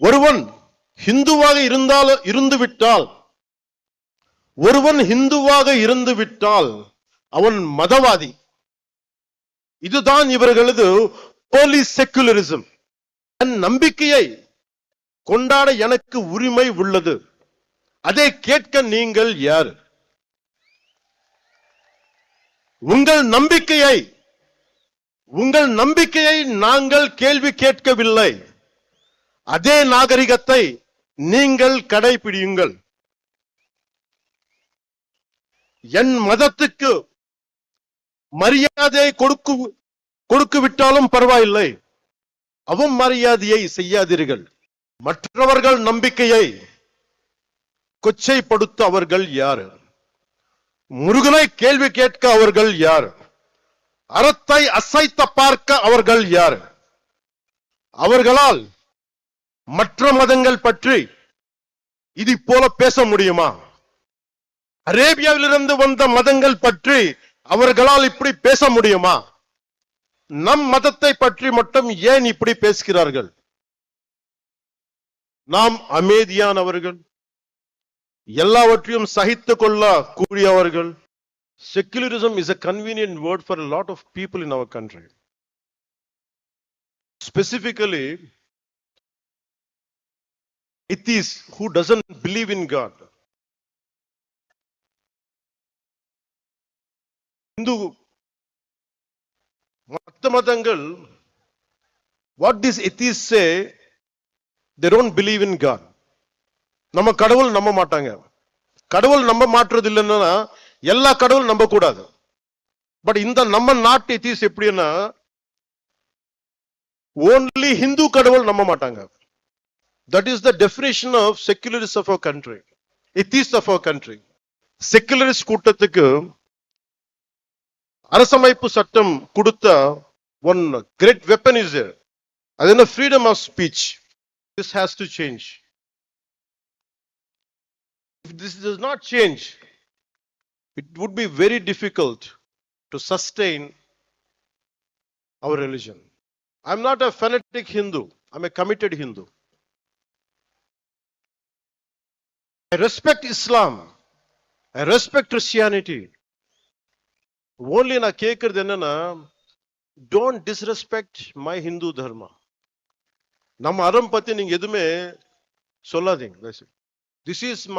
ஒருவன் ஹிந்துவாக இருந்து விட்டால் அவன் மதவாதி. இதுதான் இவர்களது போலி செக்குலரிசம். என் நம்பிக்கையை கொண்டாட எனக்கு உரிமை உள்ளது. அதை கேட்க நீங்கள் யார்? உங்கள் நம்பிக்கையை நாங்கள் கேள்வி கேட்கவில்லை. அதே நாகரிகத்தை நீங்கள் கடைபிடியுங்கள். என் மதத்துக்கு மரியாதை கொடுக்கு விட்டாலும் பரவாயில்லை, அவமரியாதையை செய்யாதீர்கள். மற்றவர்கள் நம்பிக்கையை கொச்சைப்படுத்த அவர்கள் யார்? முருகனை கேள்வி கேட்க அவர்கள் யார்? அறத்தை அசைத்த பார்க்க அவர்கள் யார்? அவர்களால் மற்ற மதங்கள் பற்றி இது போல பேச முடியுமா? அரேபியாவிலிருந்து வந்த மதங்கள் பற்றி அவர்களால் இப்படி பேச முடியுமா? நம் மதத்தை பற்றி மட்டும் ஏன் இப்படி பேசுகிறார்கள்? நாம் அமைதியானவர்கள், எல்லாவற்றையும் சகித்துக் கொள்ள கூடியவர்கள். Secularism is a convenient word for a lot of people in our country. Specifically, atheists who doesn't believe in God. Hindu மதங்கள், what these atheists say, they don't believe in God. நம்ம கடவுள் நம்ப மாட்டாங்க. கடவுள் நம்ப மாற்றுறது இல்லைன்னா எல்லா கடவுள் நம்ப கூடாது. பட் இந்த நம்ம நாட்டு எத்திஸ் எப்படின்னா only Hindu கடவுள் நம்ப மாட்டாங்க. That is the definition of secularists of our country, atheists of our country. Secularist கூட்டத்துக்கு அரசமைப்பு சட்டம் கொடுத்த one great weapon is there. அது என்ன? freedom of speech. This has to change. If this does not change, it would be very difficult to sustain our religion. I'm not a fanatic Hindu. I'm a committed Hindu. I respect Islam. I respect Christianity. Only na கேக்குறது என்னன்னா, don't disrespect my Hindu dharma. நம்ம அறம் பத்தி நீங்க எதுவுமே சொல்லாதீங்க. This is my